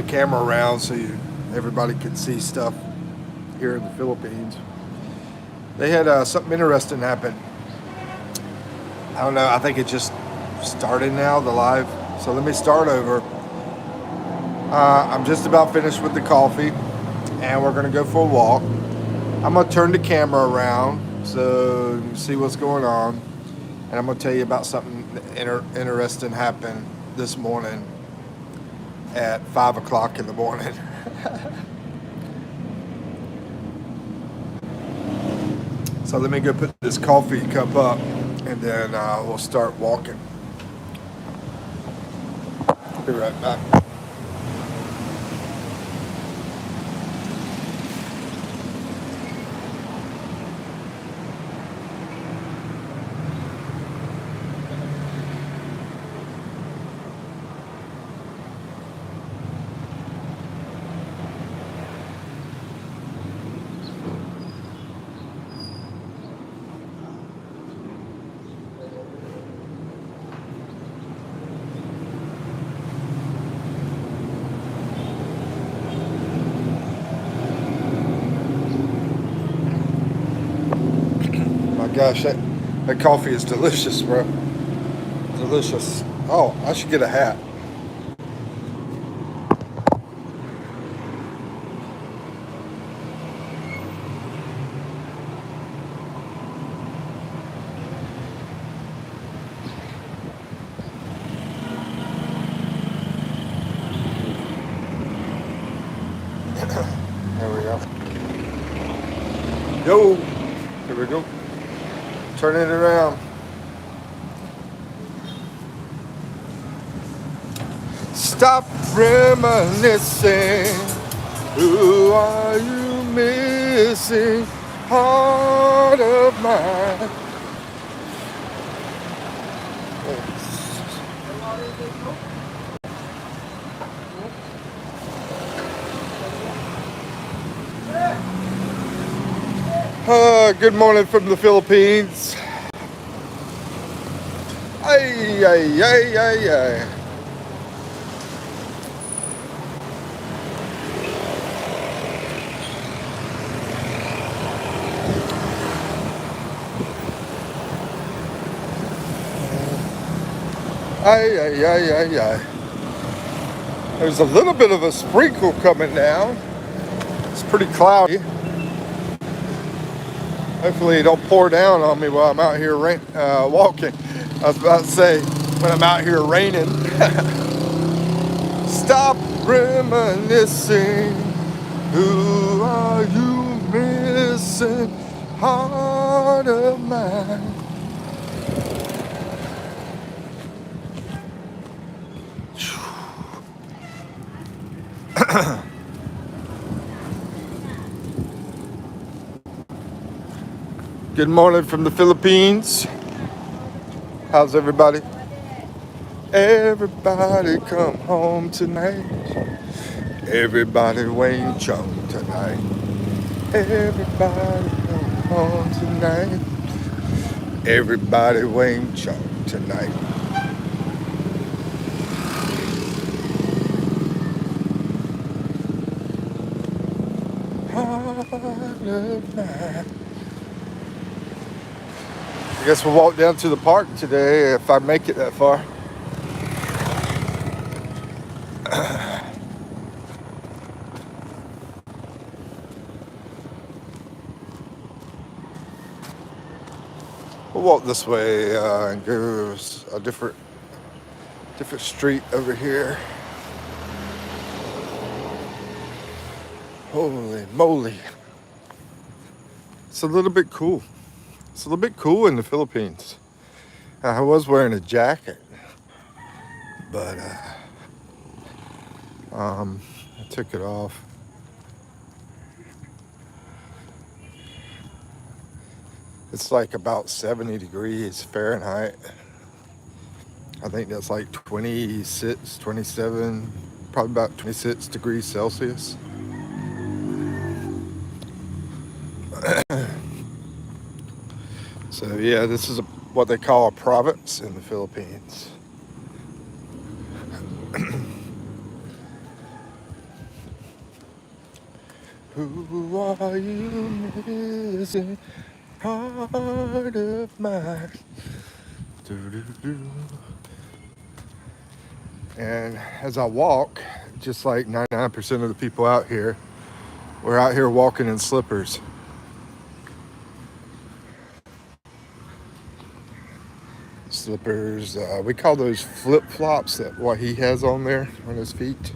camera around so everybody could see stuff here in the Philippines. They had something interesting happen. I don't know, I think it just started now, the live. So let me start over. I'm just about finished with the coffee, and we're gonna go for a walk. I'm gonna turn the camera around so you can see what's going on, and I'm gonna tell you about something interesting happened this morning at 5 o'clock in the morning. So let me go put this coffee cup up, and then we'll start walking. Be right back. My gosh, that coffee is delicious, bro. Delicious. Oh, I should get a hat. There we go. Yo, here we go. Turning it around. Stop reminiscing. Who are you missing? Heart of mine. Good morning from the Philippines. Ay, ay, ay, ay, ay. Ay, ay, ay, ay, ay. There's a little bit of a sprinkle coming down. It's pretty cloudy. Hopefully it don't pour down on me while I'm out here walking. I was about to say, when I'm out here raining. Stop reminiscing. Who are you missing? Heart of mine. Good morning from the Philippines. How's everybody? Everybody come home tonight. Everybody Wayne Chung tonight. Everybody come home tonight. Everybody Wayne Chung tonight. Heart of mine. I guess we'll walk down to the park today if I make it that far. We'll walk this way and go a different street over here. Holy moly. It's a little bit cool. It's a little bit cool in the Philippines. I was wearing a jacket, but I took it off. It's like about 70 degrees Fahrenheit. I think that's like 26, 27, probably about 26 degrees Celsius. So yeah, this is what they call a province in the Philippines. Who are you missing? Heart of mine. Doo-doo-doo. And as I walk, just like 99% of the people out here, we're out here walking in slippers. Slippers, we call those flip-flops, that what he has on there on his feet.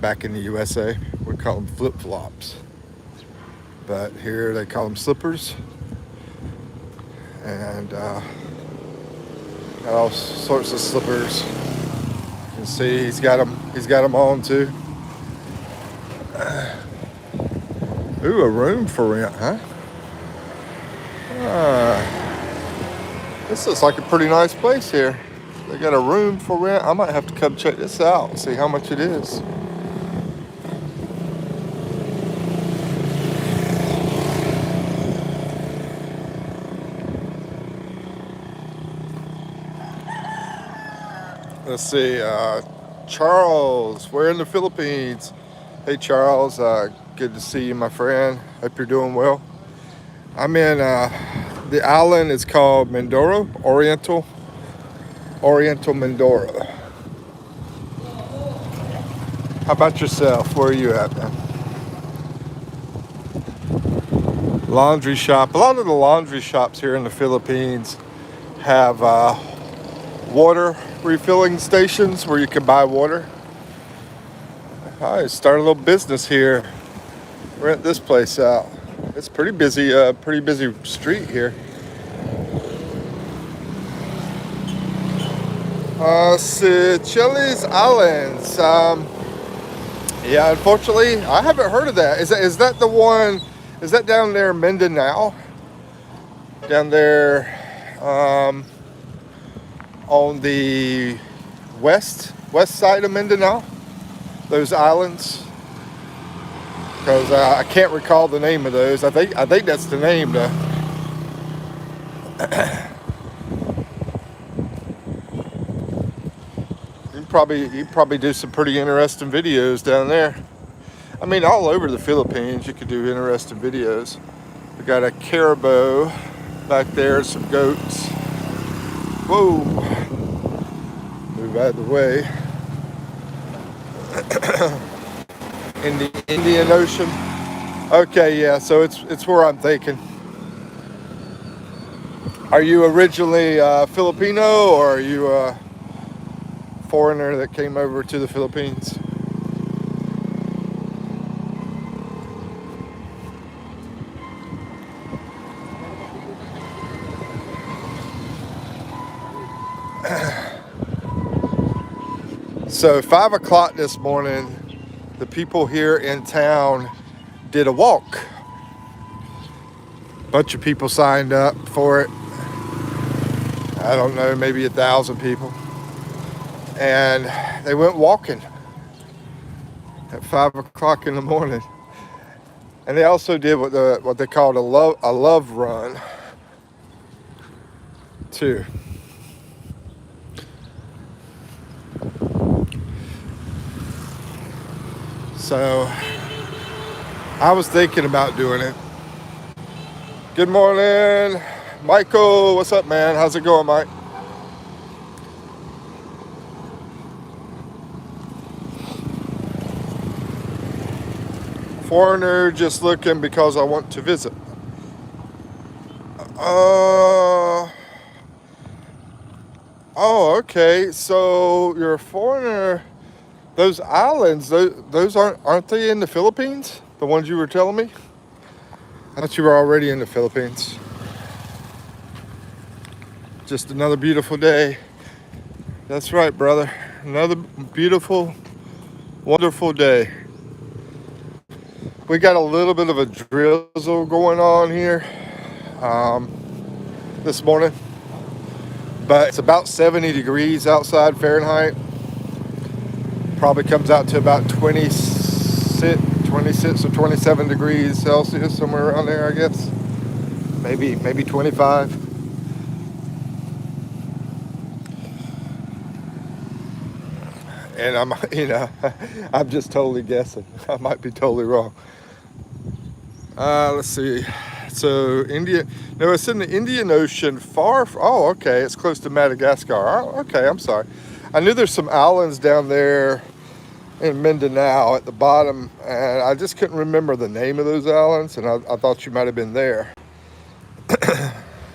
Back in the USA, we call them flip-flops. But here they call them slippers. And got all sorts of slippers. You can see he's got them on too. Ooh, a room for rent, huh? This looks like a pretty nice place here. They got a room for rent. I might have to come check this out and see how much it is. Let's see, Charles, we're in the Philippines. Hey Charles, good to see you, my friend. Hope you're doing well. I'm in, the island is called Mindoro, Oriental Mindoro. How about yourself? Where are you at, man? Laundry shop. A lot of the laundry shops here in the Philippines have water refilling stations where you can buy water. I started a little business here. Rent this place out. It's pretty busy street here. Seychelles Islands. Yeah, unfortunately, I haven't heard of that. Is that the one? Is that down there, Mindanao? Down there, on the west side of Mindanao, those islands. Because I can't recall the name of those. I think that's the name, though. You probably do some pretty interesting videos down there. I mean, all over the Philippines, you could do interesting videos. We got a caribou back there, some goats. Whoa! Move out of the way. In the Indian Ocean. Okay, yeah. So it's where I'm thinking. Are you originally Filipino, or are you a foreigner that came over to the Philippines? So 5 o'clock this morning, the people here in town did a walk. A bunch of people signed up for it. I don't know, maybe 1,000 people. And they went walking at 5 o'clock in the morning. And they also did what they called a love run too. So I was thinking about doing it. Good morning, Michael. What's up, man? How's it going, Mike? Foreigner, just looking because I want to visit. Oh, okay. So you're a foreigner. Those islands, those aren't they in the Philippines? The ones you were telling me? I thought you were already in the Philippines. Just another beautiful day. That's right, brother. Another beautiful, wonderful day. We got a little bit of a drizzle going on here this morning, but it's about 70 degrees outside Fahrenheit. Probably comes out to about 26 or 27 degrees Celsius, somewhere around there, I guess. Maybe 25. And I'm just totally guessing. I might be totally wrong. Let's see. So no, it's in the Indian Ocean, oh, okay, it's close to Madagascar. Oh, okay, I'm sorry. I knew there's some islands down there in Mindanao at the bottom, and I just couldn't remember the name of those islands, and I thought you might have been there.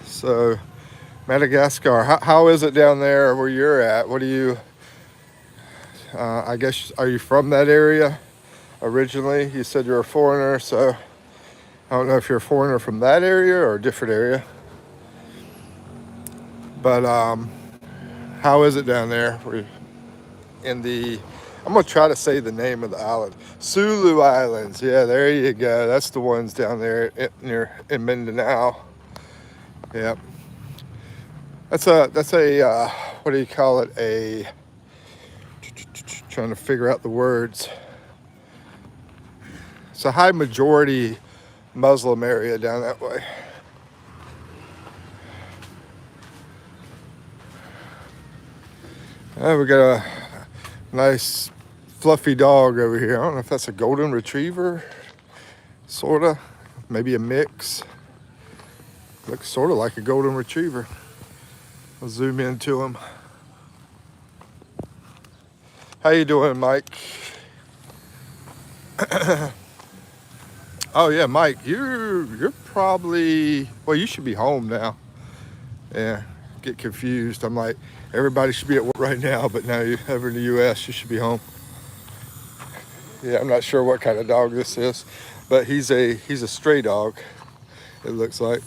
So, Madagascar, how is it down there where you're at? What do you, I guess, are you from that area originally? You said you're a foreigner, so I don't know if you're a foreigner from that area or a different area. But how is it down there? We're in the, I'm going to try to say the name of the island. Sulu Islands. Yeah, there you go. That's the ones down there in Mindanao. Yep. That's a what do you call it? Trying to figure out the words. It's a high majority Muslim area down that way. We got a nice fluffy dog over here. I don't know if that's a golden retriever, sorta, maybe a mix. Looks sort of like a golden retriever. I'll zoom into him. How you doing, Mike? Oh yeah, Mike, you're probably, well, you should be home now. Yeah, get confused. I'm like, everybody should be at work right now, but now you're over in the U.S., you should be home. Yeah, I'm not sure what kind of dog this is, but he's a stray dog, it looks like.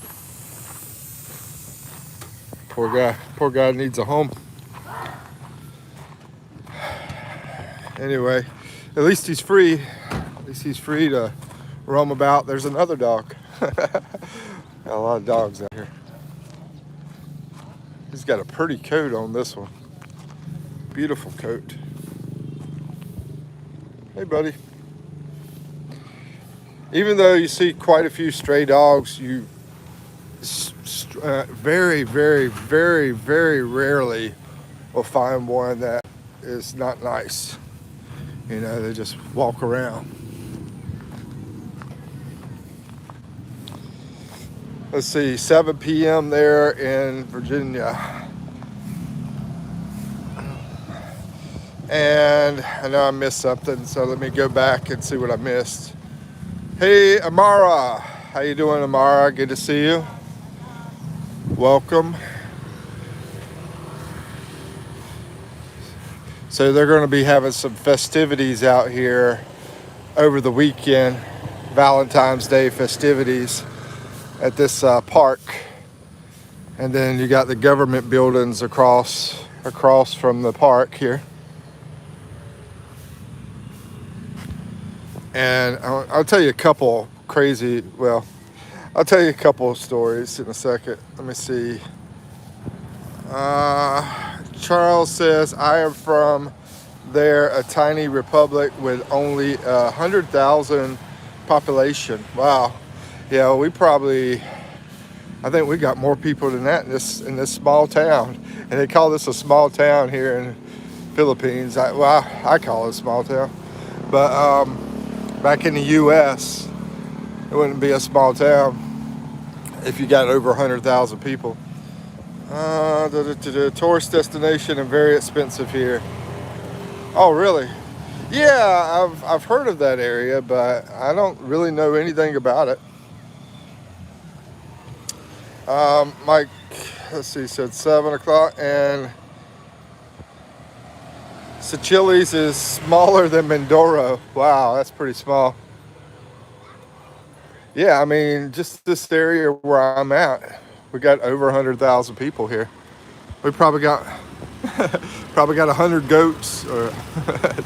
Poor guy needs a home. Anyway, at least he's free. At least he's free to roam about. There's another dog. Got a lot of dogs out here. He's got a pretty coat on this one. Beautiful coat. Hey, buddy. Even though you see quite a few stray dogs, you very, very, very, very rarely will find one that is not nice. You know, they just walk around. Let's see, 7 p.m. there in Virginia. And I know I missed something, so let me go back and see what I missed. Hey, Amara. How you doing, Amara? Good to see you. Welcome. So they're going to be having some festivities out here over the weekend, Valentine's Day festivities at this park. And then you got the government buildings across from the park here. And I'll tell you a couple I'll tell you a couple of stories in a second. Let me see. Charles says, I am from there, a tiny republic with only 100,000 population. Wow. Yeah, I think we got more people than that in this small town. And they call this a small town here in Philippines. I call it a small town. But back in the U.S., it wouldn't be a small town if you got over 100,000 people. Tourist destination and very expensive here. Oh, really? Yeah, I've heard of that area, but I don't really know anything about it. Mike, let's see, said 7 o'clock, and Seychelles is smaller than Mindoro. Wow, that's pretty small. Yeah, I mean, just this area where I'm at, we got over 100,000 people here. We probably got 100 goats, or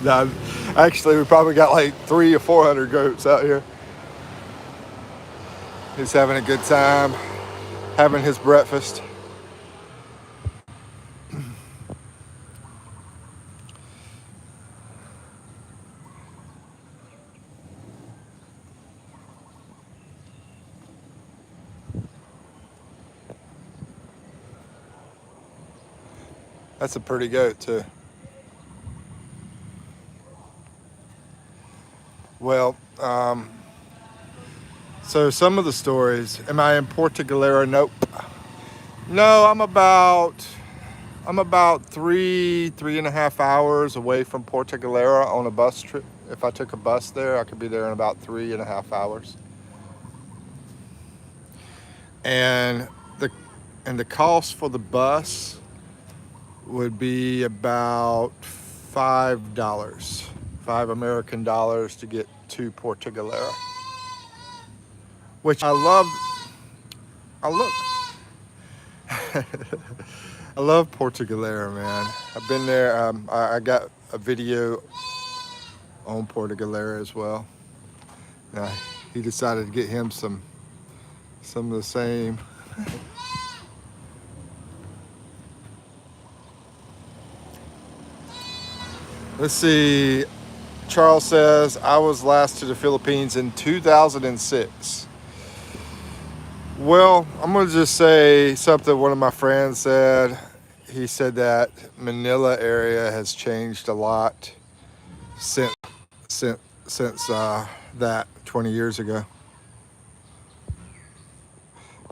no, actually, we probably got like 300 or 400 goats out here. He's having a good time, having his breakfast. That's a pretty goat too. Well, So some of the stories. Am I in Porto Galera? Nope. No, I'm about 3.5 hours away from Porto Galera on a bus trip. If I took a bus there, I could be there in about 3.5 hours. And the and the cost for the bus would be about $5, $5 American to get to Porto Galera, which I love. I love. I love Porto Galera, man. I've been there. I got a video on Porto Galera as well. Uh, he decided to get him some of the same. Let's see. Charles says I was last to the Philippines in 2006. Well, I'm gonna just say something one of my friends said. He said that Manila area has changed a lot since since that 20 years ago.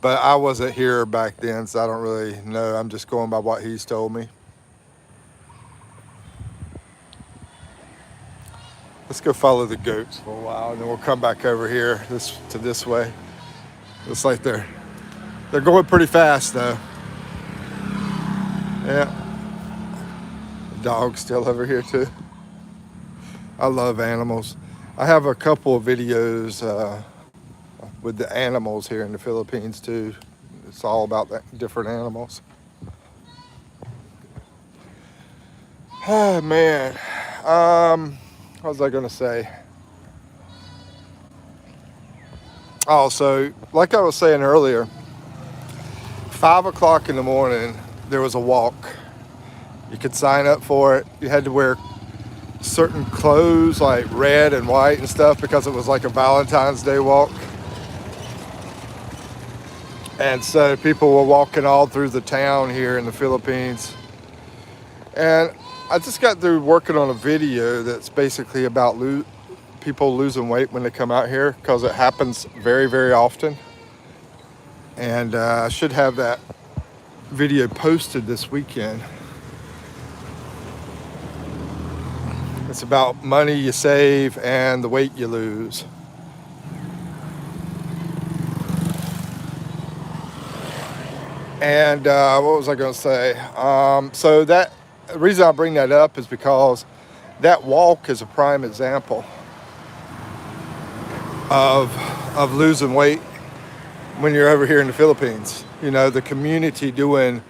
But I wasn't here back then, so I don't really know. I'm just going by what he's told me. Let's go follow the goats for a while, and then we'll come back over here this way. Looks like they're going pretty fast though. Yeah, the dog's still over here too. I love animals. I have a couple of videos with the animals here in the Philippines too. It's all about the different animals. Oh man, what was I gonna say? Oh, so like I was saying earlier, 5 o'clock in the morning there was a walk. You could sign up for it. You had to wear certain clothes like red and white and stuff because it was like a Valentine's Day walk. And so people were walking all through the town here in the Philippines. And I just got through working on a video that's basically about people losing weight when they come out here because it happens very, very often. And I should have that video posted this weekend. It's about money you save and the weight you lose. And what was I going to say? So the reason I bring that up is because that walk is a prime example of losing weight when you're over here in the Philippines. You know, the community doing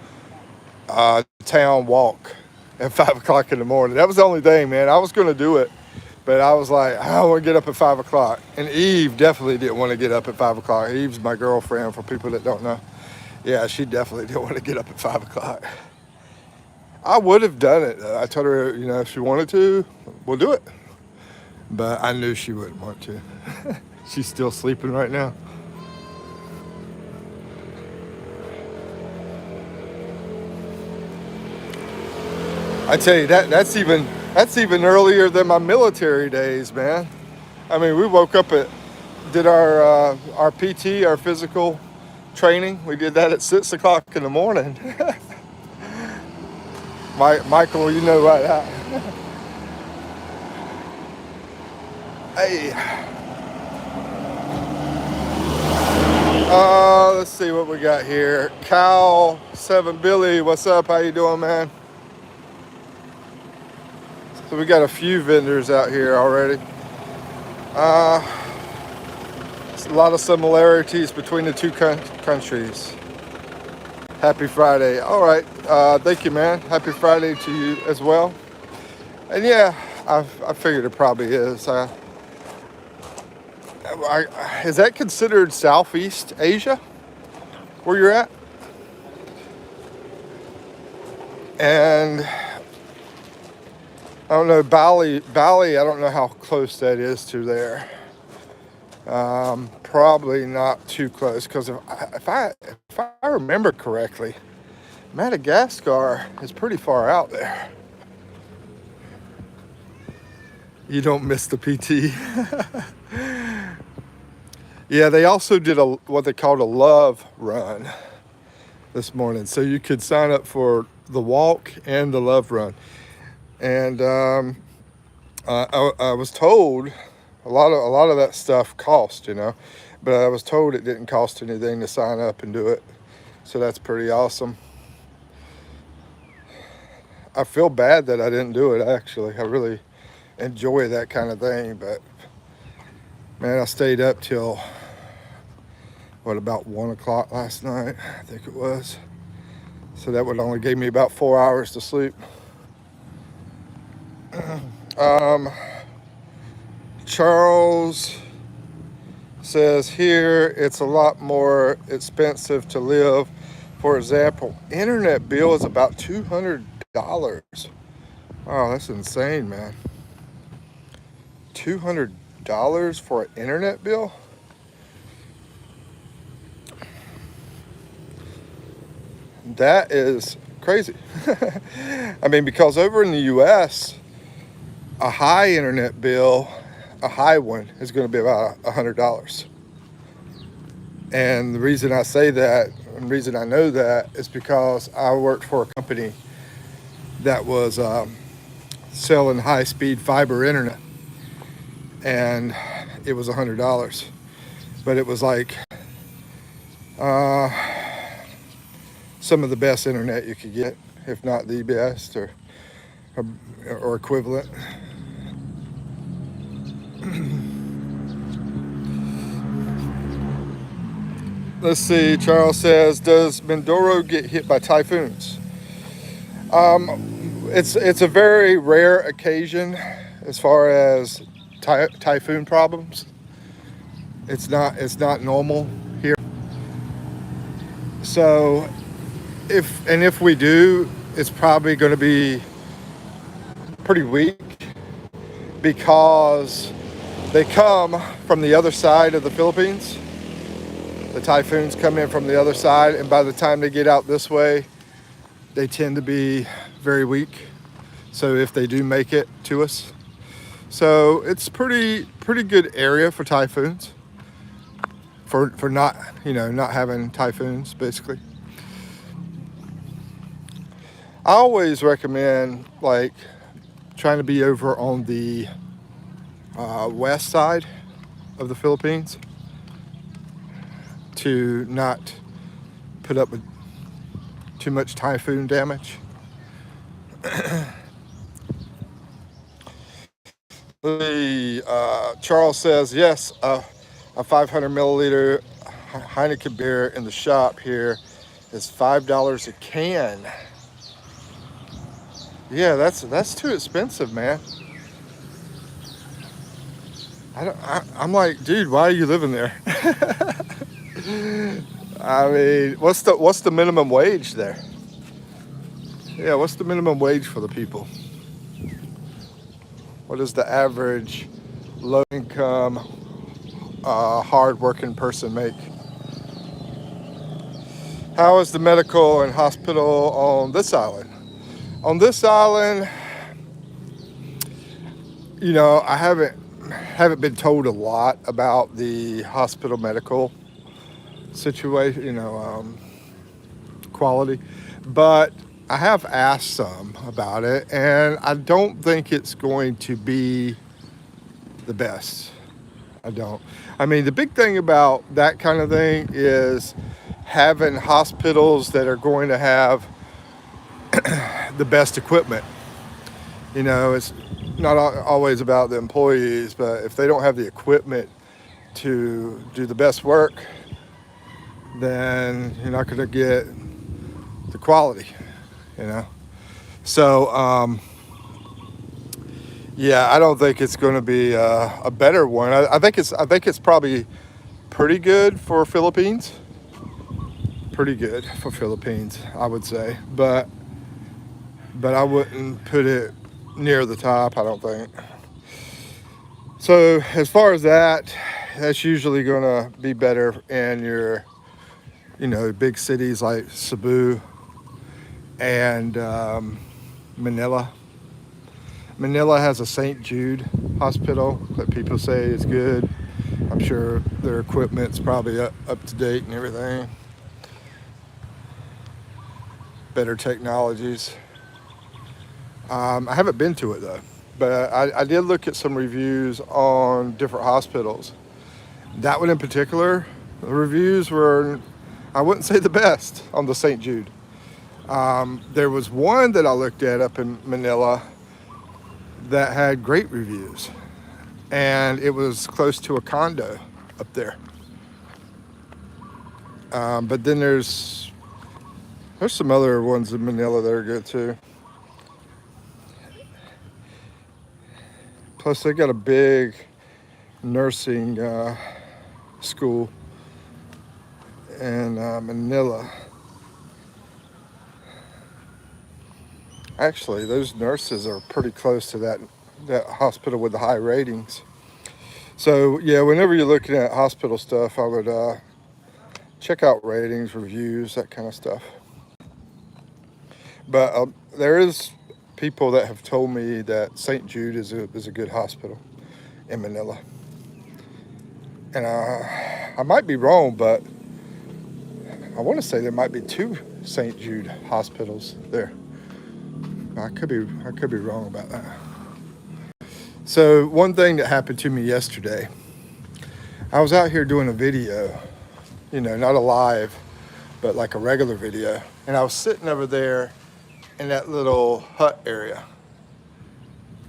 town walk at 5 o'clock in the morning. That was the only thing, man. I was going to do it, but I was like, I don't want to get up at 5 o'clock. And Eve definitely didn't want to get up at 5 o'clock. Eve's my girlfriend, for people that don't know. Yeah, she definitely didn't want to get up at 5 o'clock. I would have done it. I told her, you know, if she wanted to, we'll do it. But I knew she wouldn't want to. She's still sleeping right now. I tell you, that's even earlier than my military days, man. I mean, we woke up did our PT, our physical training. We did that at 6 o'clock in the morning. Michael, you know right out. Hey. Let's see what we got here. Cal 7 Billy, what's up? How you doing, man? So we got a few vendors out here already. A lot of similarities between the two countries. Happy Friday. All right. Thank you, man. Happy Friday to you as well. And yeah, I figured it probably is. Is that considered Southeast Asia, where you're at? And I don't know, Bali, I don't know how close that is to there. Probably not too close, because if I remember correctly, Madagascar is pretty far out there. You don't miss the PT. Yeah, they also did what they called a love run this morning, so you could sign up for the walk and the love run. And I was told a lot of that stuff cost, but I was told it didn't cost anything to sign up and do it, so that's pretty awesome. I feel bad that I didn't do it. Actually, I really enjoy that kind of thing, but man, I stayed up till about 1 o'clock last night, I think it was. So that would only gave me about 4 hours to sleep. Charles says here it's a lot more expensive to live. For example, internet bill is about $200. Oh, that's insane, man. $200 for an internet bill? That is crazy. I mean, because over in the US, a high internet bill, a high one, is going to be about $100. And the reason I say that, and the reason I know that, is because I worked for a company that was selling high-speed fiber internet, and it was $100. But it was like some of the best internet you could get, if not the best, or equivalent. Let's see. Charles says, "Does Mindoro get hit by typhoons?" It's a very rare occasion as far as typhoon problems. It's not normal here. So if we do, it's probably going to be pretty weak, because they come from the other side of the Philippines. The typhoons come in from the other side, and by the time they get out this way, they tend to be very weak. So if they do make it to us, so it's pretty good area for typhoons, for not not having typhoons, basically. I always recommend like trying to be over on the west side of the Philippines to not put up with too much typhoon damage. Charles says, yes, a 500 milliliter Heineken beer in the shop here is $5 a can. Yeah, that's too expensive, man. I'm like, dude, why are you living there? I mean, what's the minimum wage there? Yeah, what's the minimum wage for the people? What does the average low-income, hard-working person make? How is the medical and hospital on this island? On this island, I haven't been told a lot about the hospital medical situation, quality, but I have asked some about it, and I don't think it's going to be the best. I don't. I mean, the big thing about that kind of thing is having hospitals that are going to have the best equipment. It's not always about the employees, but if they don't have the equipment to do the best work, then you're not going to get the quality, So, yeah, I don't think it's going to be a better one. I think it's probably pretty good for Philippines. Pretty good for Philippines, I would say, but I wouldn't put it near the top, I don't think. So as far as that's usually going to be better in your, big cities like Cebu and Manila. Manila has a St. Jude hospital that people say is good. I'm sure their equipment's probably up to date and everything. Better technologies. I haven't been to it though, but I did look at some reviews on different hospitals. That one in particular, the reviews were, I wouldn't say the best on the St. Jude. There was one that I looked at up in Manila that had great reviews, and it was close to a condo up there. But then there's some other ones in Manila that are good too. Plus, they got a big nursing school in Manila. Actually, those nurses are pretty close to that hospital with the high ratings. So yeah, whenever you're looking at hospital stuff, I would check out ratings, reviews, that kind of stuff. But there is people that have told me that St. Jude is a good hospital in Manila. And I might be wrong, but I want to say there might be 2 St. Jude hospitals there. I could be wrong about that. So one thing that happened to me yesterday, I was out here doing a video, not a live, but like a regular video. And I was sitting over there in that little hut area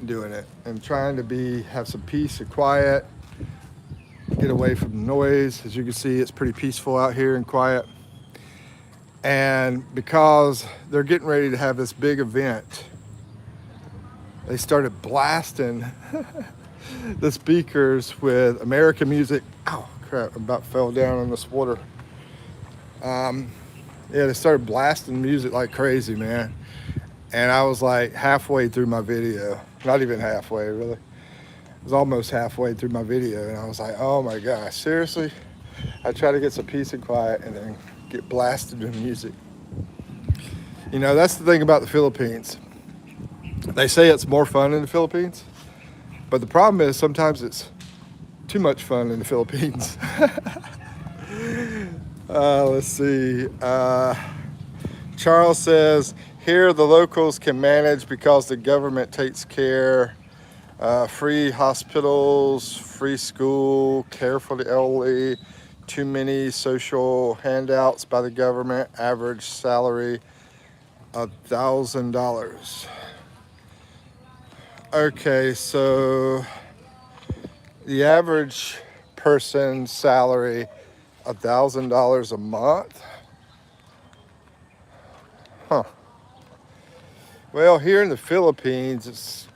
doing it and trying to have some peace and quiet, get away from the noise. As you can see, it's pretty peaceful out here and quiet. And because they're getting ready to have this big event, they started blasting the speakers with American music. Oh crap, I about fell down in this water. Yeah, they started blasting music like crazy, man. And I was like halfway through my video. Not even halfway, really. I was almost halfway through my video, and I was like, oh my gosh, seriously? I try to get some peace and quiet and then get blasted with music. That's the thing about the Philippines. They say it's more fun in the Philippines, but the problem is sometimes it's too much fun in the Philippines. Let's see. Charles says, here the locals can manage because the government takes care. Free hospitals, free school, care for the elderly, too many social handouts by the government, average salary $1,000. Okay, so the average person's salary $1,000 a month. Huh. Well, here in the Philippines, it's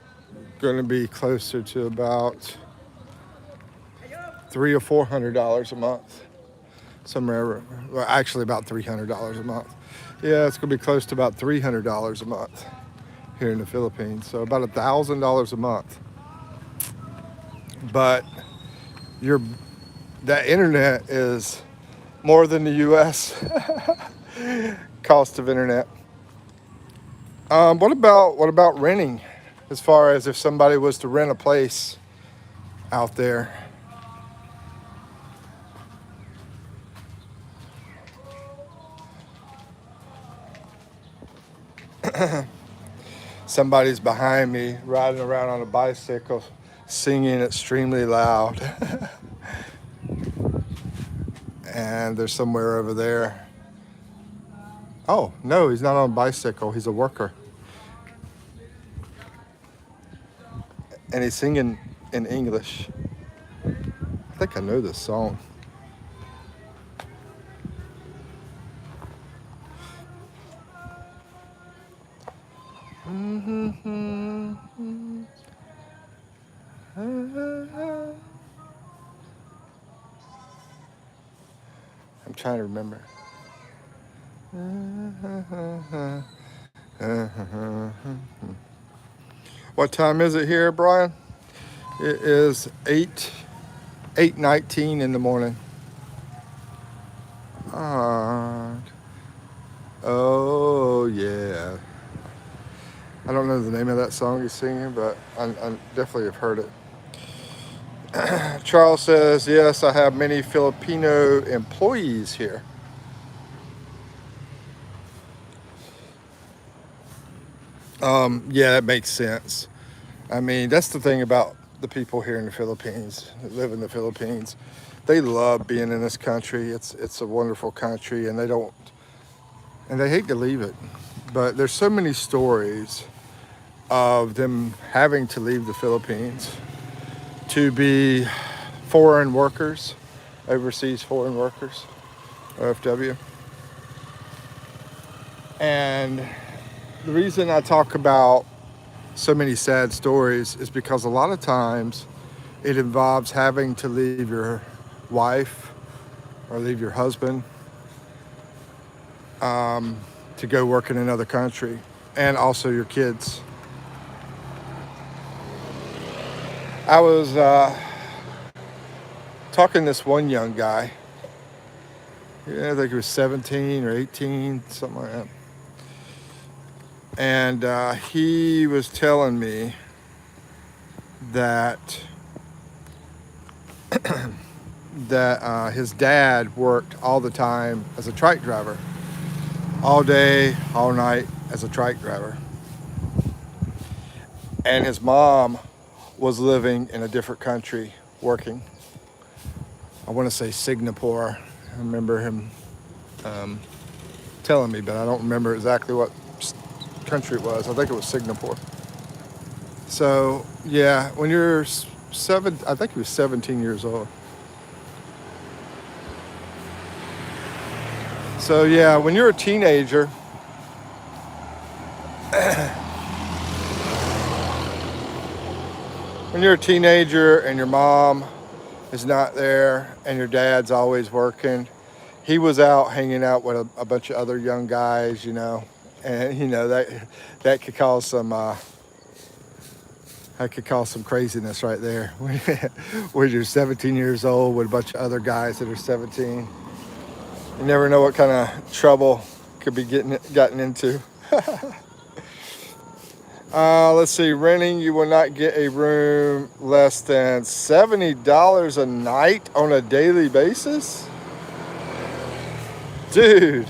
going to be closer to about $300 or $400 a month. Somewhere, well, actually about $300 a month. Yeah, it's going to be close to about $300 a month here in the Philippines. So about $1,000 a month. But that internet is more than the U.S. cost of internet. What about renting? As far as if somebody was to rent a place out there. Somebody's behind me riding around on a bicycle singing extremely loud. And they're somewhere over there. Oh, no, he's not on a bicycle. He's a worker. And he's singing in English. I think I know this song. I'm trying to remember. What time is it here, Brian? It is 8:19 in the morning. Oh yeah. I don't know the name of that song he's singing, but I definitely have heard it. Charles says, yes, I have many Filipino employees here. Yeah, that makes sense. I mean, that's the thing about the people here in the Philippines, that live in the Philippines. They love being in this country. It's a wonderful country, and they hate to leave it. But there's so many stories of them having to leave the Philippines to be foreign workers, overseas foreign workers, OFW. And the reason I talk about so many sad stories is because a lot of times it involves having to leave your wife or leave your husband to go work in another country, and also your kids. I was talking to this one young guy. Yeah, I think he was 17 or 18, something like that. And he was telling me that his dad worked all the time as a trike driver, all day, all night as a trike driver. And his mom was living in a different country working. I want to say Singapore. I remember him telling me, but I don't remember exactly what country it was. I think it was Singapore. So yeah, when you're I think he was 17 years old. So yeah, when you're a teenager, and your mom is not there and your dad's always working, he was out hanging out with a bunch of other young guys, and that could cause some craziness right there. When you're 17 years old with a bunch of other guys that are 17, you never know what kind of trouble could be gotten into. Let's see, renting, you will not get a room less than $70 a night on a daily basis? Dude.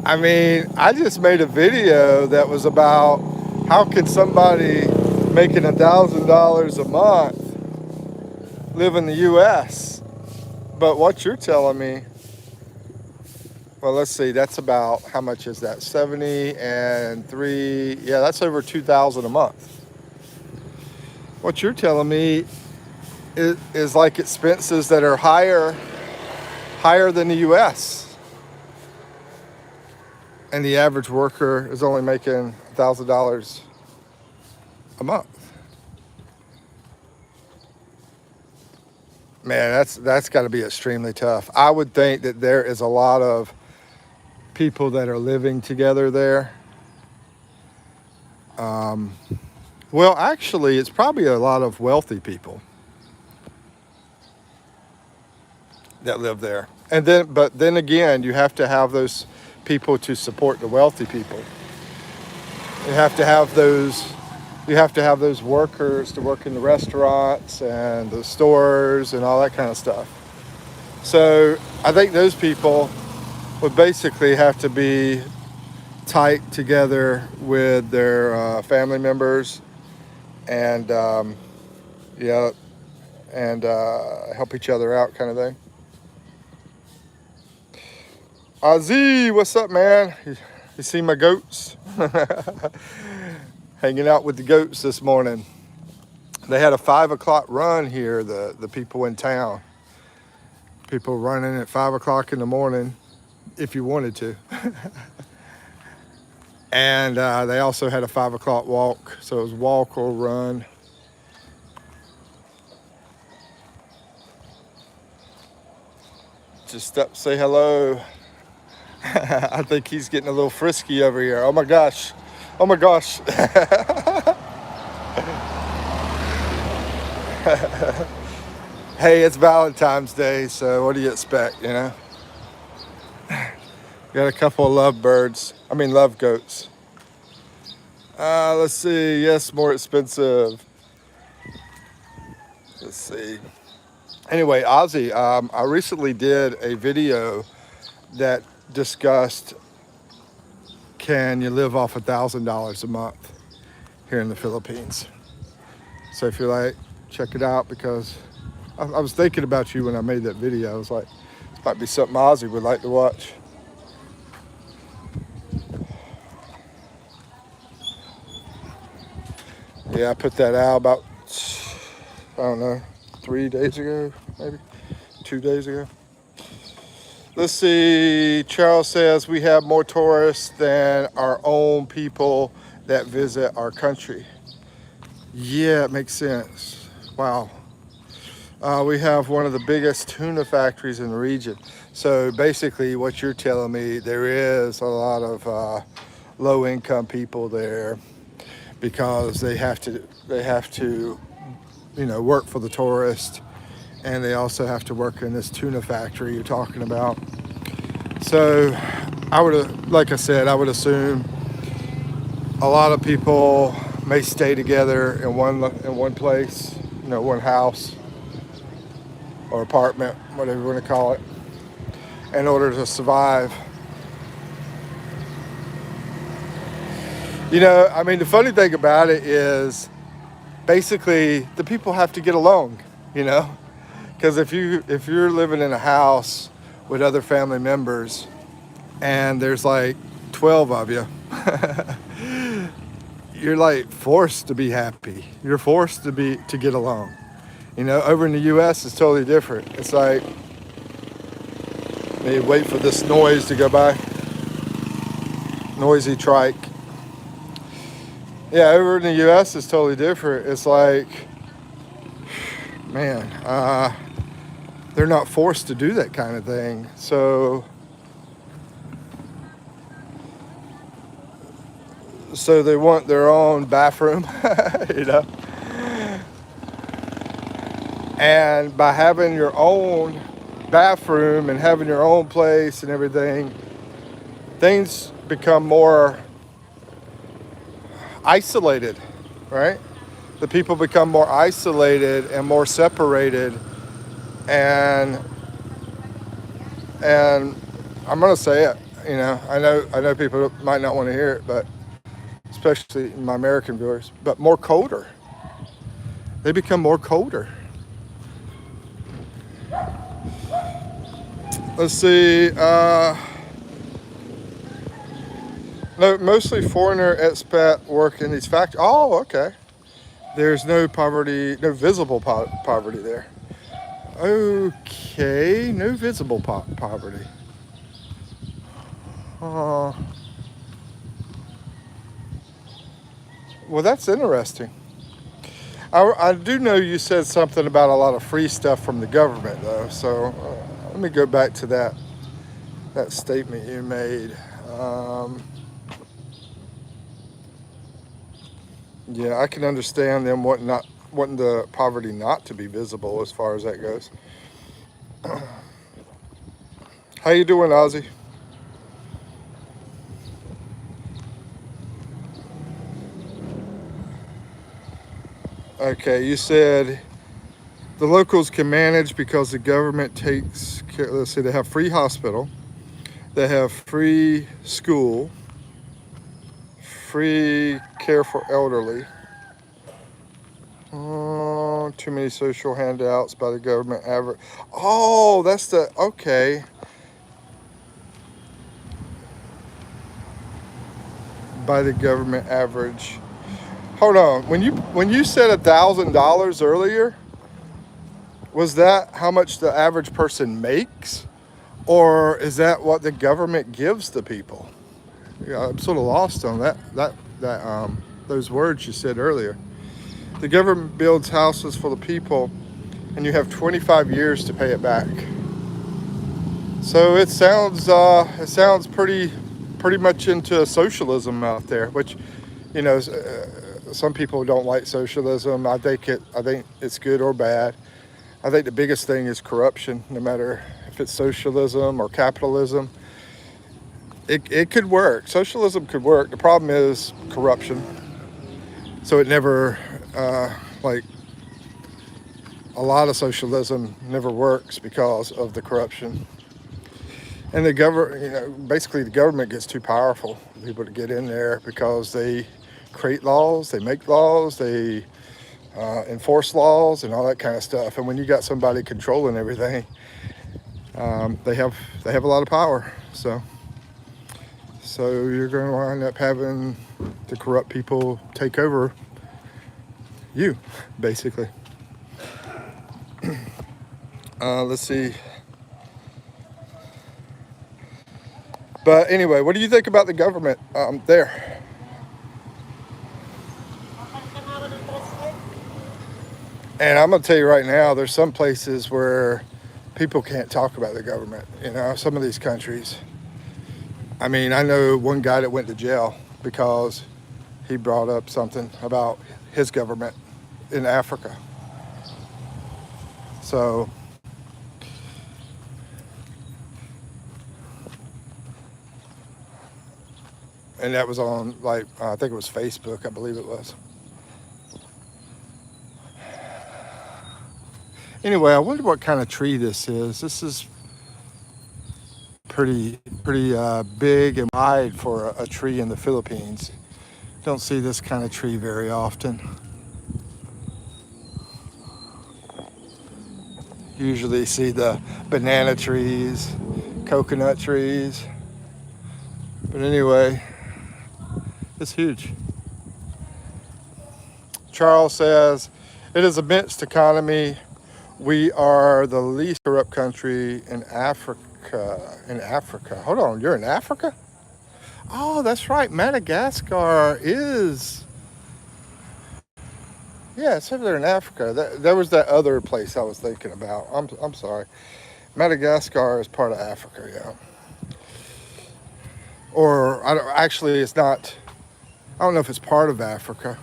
I mean, I just made a video that was about how can somebody making $1,000 a month live in the U.S. But what you're telling me, well, let's see, that's about, how much is that? 70 and 3, yeah, that's over $2,000 a month. What you're telling me is like expenses that are higher than the U.S. And the average worker is only making $1,000 a month. Man, that's got to be extremely tough. I would think that there is a lot of people that are living together there. Well, actually, it's probably a lot of wealthy people that live there. But then again, you have to have those people to support the wealthy people. You have to have those workers to work in the restaurants and the stores and all that kind of stuff. So I think those people would basically have to be tight together with their family members and help each other out, kind of thing. Ozzy, what's up, man? You see my goats? Hanging out with the goats this morning. They had a 5 o'clock run here, the people in town. People running at 5 o'clock in the morning, if you wanted to. And they also had a 5 o'clock walk, so it was walk or run. Just up, say hello. I think he's getting a little frisky over here. Oh my gosh. Hey, it's Valentine's Day, so what do you expect, Got a couple of love goats. Let's see. Yes, more expensive. Let's see. Anyway, Ozzy, I recently did a video that discussed, can you live off $1,000 a month here in the Philippines? So if you like, check it out, because I was thinking about you when I made that video. I was like, this might be something Ozzy would like to watch. Yeah, I put that out about, I don't know, 3 days ago, maybe 2 days ago. Let's see. Charles says we have more tourists than our own people that visit our country. Yeah, it makes sense. Wow. We have one of the biggest tuna factories in the region. So basically what you're telling me, there is a lot of low-income people there, because they have to work for the tourist, and they also have to work in this tuna factory you're talking about. So I would, like I said, I would assume a lot of people may stay together in one place, one house or apartment, whatever you want to call it, in order to survive. I mean, the funny thing about it is, basically, the people have to get along, because if you're living in a house with other family members and there's like 12 of you, you're like forced to be happy. You're forced to get along. Over in the U.S. it's totally different. It's like, they wait for this noise to go by. Noisy trike. Yeah, over in the U.S. it's totally different. It's like, man, they're not forced to do that kind of thing. So they want their own bathroom, And by having your own bathroom and having your own place and everything, things become more isolated, right? The people become more isolated and more separated, and I'm gonna say it. I know people might not want to hear it, but especially my American viewers, but more colder. They become more colder. Let's see. No, mostly foreigner expat work in these factories. Oh, okay. There's no poverty, no visible poverty there. Okay, no visible poverty. Well, that's interesting. I do know you said something about a lot of free stuff from the government, though. So let me go back to that statement you made. Yeah, I can understand them wanting the poverty not to be visible, as far as that goes. How you doing, Ozzy? Okay, you said the locals can manage because the government takes care. Let's see, they have free hospital, they have free school, free care for elderly. Too many social handouts by the government. Oh, that's okay. By the government average. Hold on. When you said $1,000 earlier, was that how much the average person makes, or is that what the government gives to people? Yeah, I'm sort of lost on those words you said earlier. The government builds houses for the people, and you have 25 years to pay it back. So it sounds pretty much into socialism out there, which, some people don't like socialism. I think it's good or bad. I think the biggest thing is corruption. No matter if it's socialism or capitalism, it could work. Socialism could work. The problem is corruption. So it never, like a lot of socialism never works because of the corruption. And the government, basically the government gets too powerful for people to get in there because they create laws, they make laws, they enforce laws and all that kind of stuff. And when you got somebody controlling everything, they have a lot of power. So you're going to wind up having the corrupt people take over you, basically. Let's see. But anyway, what do you think about the government there? And I'm going to tell you right now, there's some places where people can't talk about the government. Some of these countries. I mean, I know one guy that went to jail because he brought up something about his government in Africa. So, and that was on, I think it was Facebook, I believe it was. Anyway, I wonder what kind of tree this is. This is pretty big and wide for a tree in the Philippines. Don't see this kind of tree very often. Usually see the banana trees, coconut trees. But anyway, it's huge. Charles says, it is a mixed economy. We are the least corrupt country in Africa. Hold on, you're in Africa? Oh, that's right. Madagascar is. Yeah, it's over there in Africa. There was that other place I was thinking about. I'm sorry. Madagascar is part of Africa, yeah. Or actually, it's not. I don't know if it's part of Africa,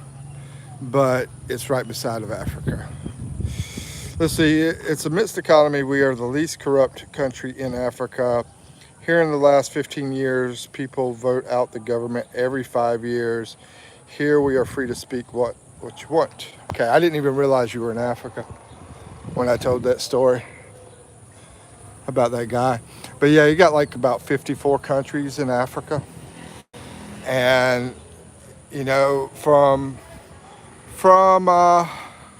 but it's right beside of Africa. Let's see, it's a mixed economy. We are the least corrupt country in Africa. Here in the last 15 years, people vote out the government every 5 years. Here we are free to speak what you want. Okay, I didn't even realize you were in Africa when I told that story about that guy. But yeah, you got about 54 countries in Africa. And, from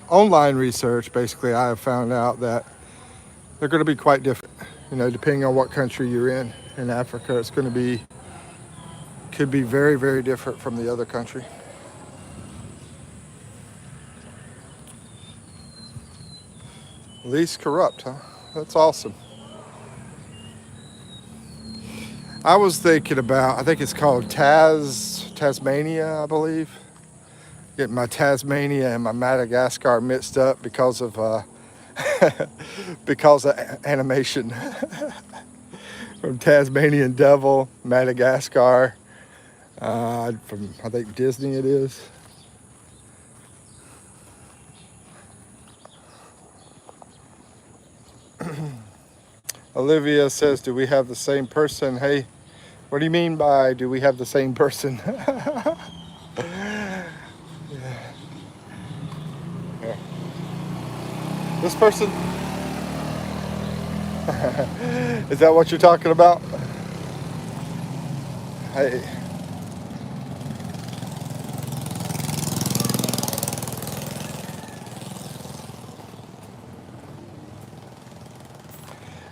online research, basically, I have found out that they're going to be quite different. Depending on what country you're in Africa, it's going to could be very, very different from the other country. Least corrupt, huh? That's awesome. I was thinking about, I think it's called Tasmania, I believe. Getting my Tasmania and my Madagascar mixed up because of animation. From Tasmanian Devil, Madagascar, from I think Disney it is. Olivia says, do we have the same person? Hey, what do you mean by do we have the same person? Yeah. This person? Is that what you're talking about? Hey.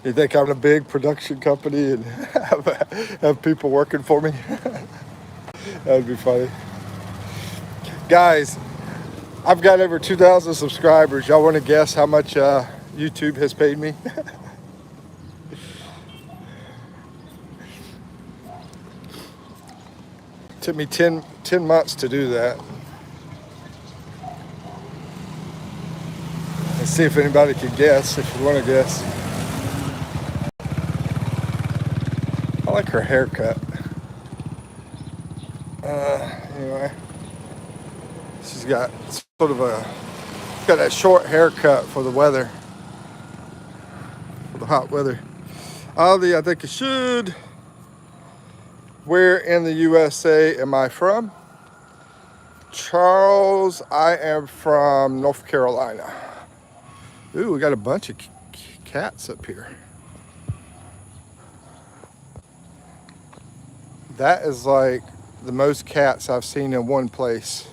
You think I'm a big production company and have people working for me? That'd be funny. Guys, I've got over 2,000 subscribers. Y'all want to guess how much YouTube has paid me? Took me 10 months to do that. Let's see if anybody can guess, if you want to guess. I like her haircut. Anyway, she's got sort of got that short haircut for the weather, for the hot weather. Aldi, I think it should. Where in the USA am I from? Charles. I am from North Carolina. Ooh, we got a bunch of cats up here. That is like the most cats I've seen in one place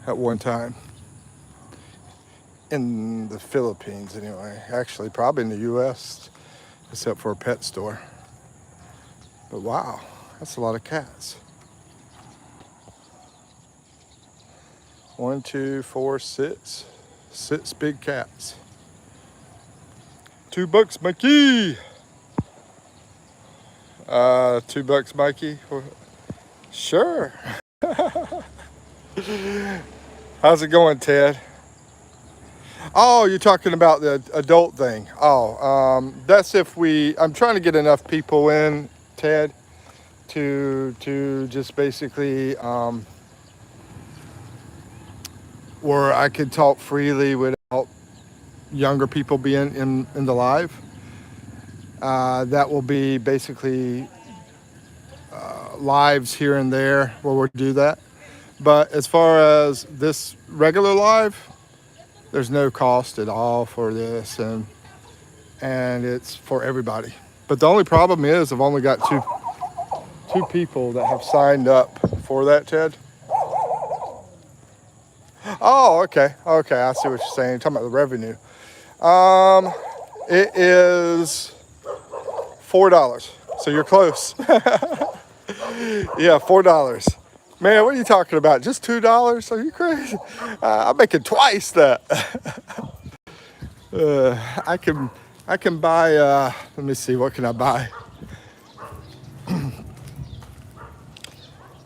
at one time. In the Philippines, anyway. Actually, probably in the U.S., except for a pet store. But wow, that's a lot of cats. 1, 2, 4, 6. 6 big cats. $2, Mikey. $2, Mikey. Sure. How's it going, Ted? Oh, you're talking about the adult thing. Oh, that's if I'm trying to get enough people in, Ted, to just basically where I could talk freely without younger people being in the live. That will be basically lives here and there where we'll do that. But as far as this regular live, there's no cost at all for this, and it's for everybody. But the only problem is I've only got two people that have signed up for that, Ted. Oh, okay. I see what you're saying. You're talking about the revenue. It is $4. So you're close. Yeah, $4. Man, what are you talking about? Just $2? Are you crazy? I'm making twice that. I can buy. Let me see. What can I buy?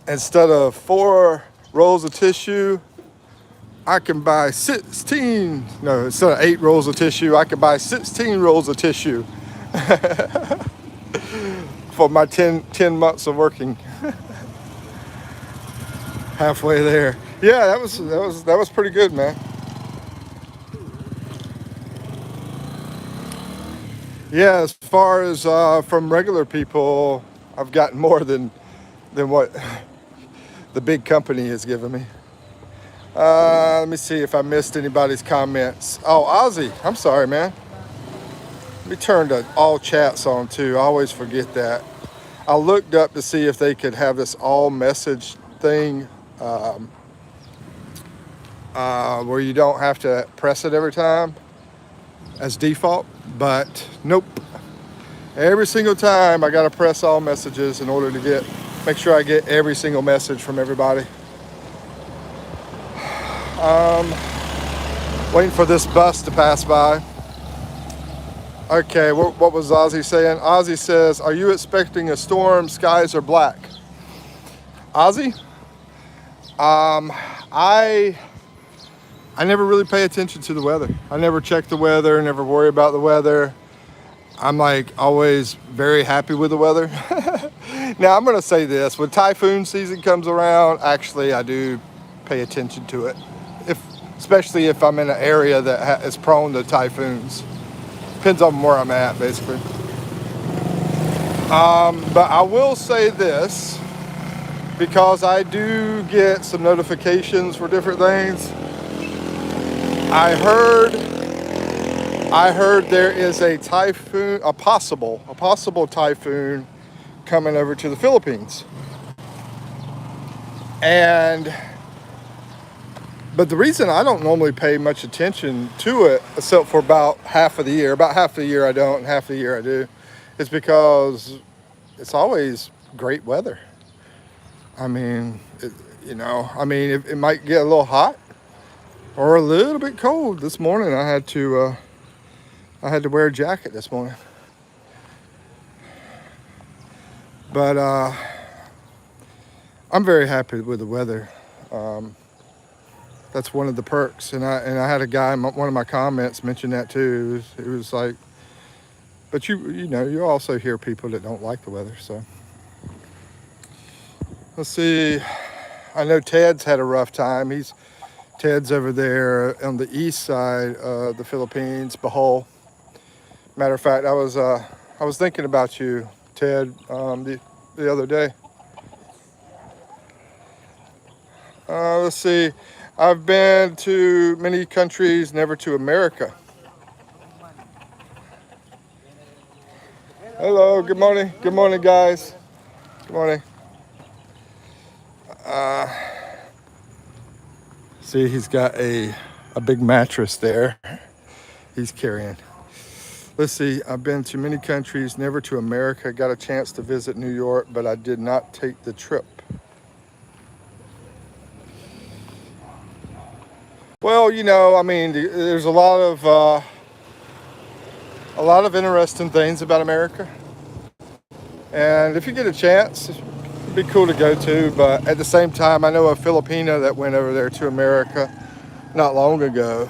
Instead of 4 rolls of tissue, I can buy 16. No, instead of 8 rolls of tissue, I can buy 16 rolls of tissue for my 10 months of working. Halfway there. Yeah, that was pretty good, man. Yeah, as far as from regular people, I've gotten more than what the big company has given me. Let me see if I missed anybody's comments. Oh, Ozzy, I'm sorry, man. Let me turn to all chats on too. I always forget that. I looked up to see if they could have this all message thing where you don't have to press it every time as default, but nope. Every single time I got to press all messages in order to make sure I get every single message from everybody. Waiting for this bus to pass by. Okay, what was Ozzy saying? Ozzy says, are you expecting a storm? Skies are black. Ozzy? I never really pay attention to the weather. I never check the weather, never worry about the weather. I'm like always very happy with the weather. Now I'm gonna say this, when typhoon season comes around, actually I do pay attention to it. Especially if I'm in an area that is prone to typhoons. Depends on where I'm at, basically. But I will say this, because I do get some notifications for different things. I heard there is a typhoon, a possible typhoon coming over to the Philippines. But the reason I don't normally pay much attention to it, except for about half of the year I don't, and half the year I do, is because it's always great weather. I mean, it might get a little hot or a little bit cold. This morning I had to wear a jacket this morning. But I'm very happy with the weather. That's one of the perks. And I had a guy in one of my comments mention that too. It was like, but you also hear people that don't like the weather. So let's see. I know Ted's had a rough time. Ted's over there on the east side of the Philippines, Bohol. Matter of fact, I was thinking about you, Ted, the other day. Let's see. I've been to many countries, never to America. Hello, good morning. Good morning, guys. Good morning. See, he's got a big mattress there. He's carrying. Let's see. I've been to many countries, never to America. Got a chance to visit New York, but I did not take the trip. Well, I mean, there's a lot of interesting things about America, and if you get a chance, it'd be cool to go to. But at the same time, I know a Filipino that went over there to America not long ago,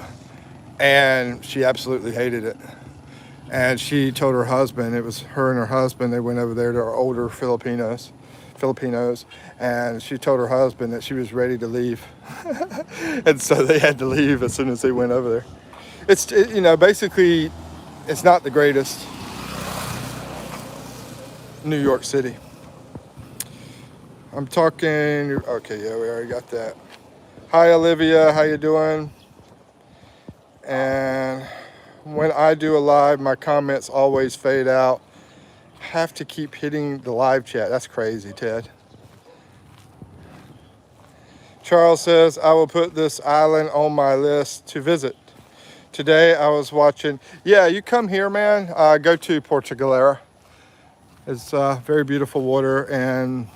and she absolutely hated it. And she told her husband, it was her and her husband, they went over there to our older Filipinos, and she told her husband that she was ready to leave. And so they had to leave as soon as they went over there. Basically, it's not the greatest New York City. I'm talking, okay, yeah, we already got that. Hi, Olivia, how you doing? And when I do a live, my comments always fade out. Have to keep hitting the live chat. That's crazy, Ted. Charles says, I will put this island on my list to visit. Today I was watching, yeah, you come here, man, go to Portugalera. It's very beautiful water, and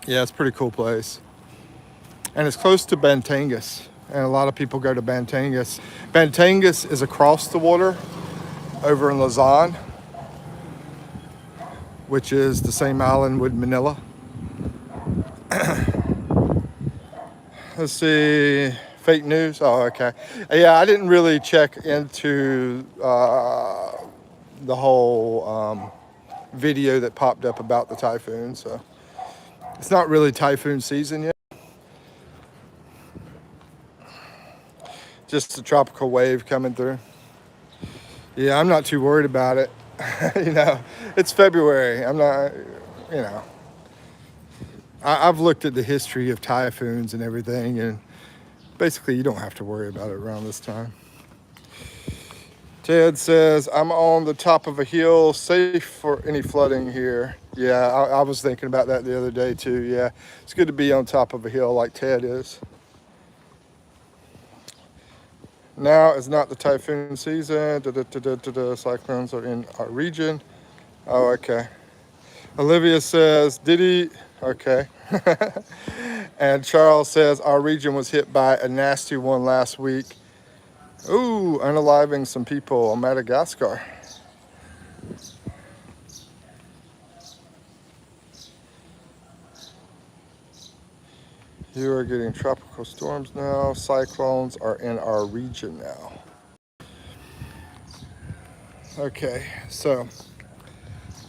yeah, it's a pretty cool place. And it's close to Batangas, and a lot of people go to Batangas. Batangas is across the water over in Luzon, which is the same island with Manila. Let's see, fake news. Oh, okay. Yeah, I didn't really check into the whole video that popped up about the typhoon, so it's not really typhoon season yet. Just a tropical wave coming through. Yeah, I'm not too worried about it. It's February. I'm not, I've looked at the history of typhoons and everything, and basically you don't have to worry about it around this time. Ted says, I'm on the top of a hill, safe for any flooding here. Yeah, I was thinking about that the other day too. Yeah, it's good to be on top of a hill like Ted is. Now is not the typhoon season. Cyclones are in our region. Oh, okay. Olivia says, did he? Okay. And Charles says, our region was hit by a nasty one last week. Ooh, unaliving some people on Madagascar. You are getting tropical storms now. Cyclones are in our region now. Okay, so,